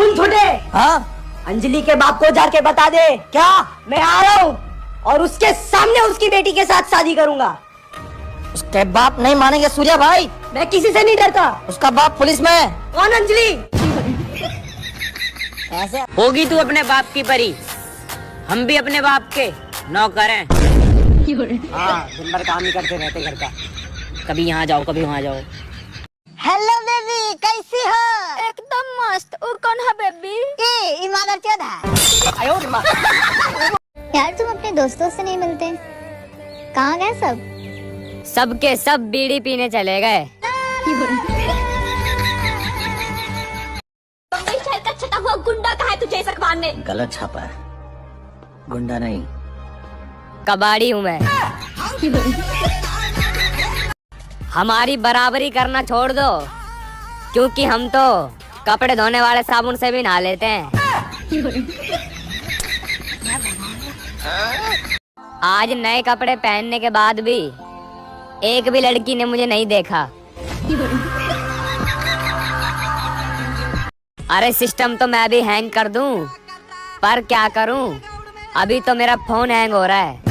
सुन छोटे। हाँ अंजलि के बाप को जाके बता दे क्या मैं आ रहा हूँ और उसके सामने उसकी बेटी के साथ शादी करूंगा। उसके बाप नहीं मानेंगे सूर्या भाई। मैं किसी से नहीं डरता। उसका बाप पुलिस में है। कौन अंजलि? ऐसे होगी तू अपने बाप की परी, हम भी अपने बाप के नौकर हैं। हाँ, दिन भर काम ही करते रहते घर का, कभी यहाँ जाओ कभी वहाँ जाओ। हेलो बेबी, कैसी हो? एकदम मस्त। और कौन है बेबी? ये ईमानदार चौध है। यार तुम अपने दोस्तों से नहीं मिलते, कहाँ गए सब? सबके सब बीड़ी पीने चले गए। छटा हुआ गुंडा कहा है तुझे इस अखबार ने? गलत छापा है, गुंडा नहीं। कबाड़ी हूँ मैं। हमारी बराबरी करना छोड़ दो, क्योंकि हम तो कपड़े धोने वाले साबुन से भी नहा लेते हैं। आज नए कपड़े पहनने के बाद भी एक भी लड़की ने मुझे नहीं देखा। अरे सिस्टम तो मैं भी हैंग कर दूं, पर क्या करूं, अभी तो मेरा फोन हैंग हो रहा है।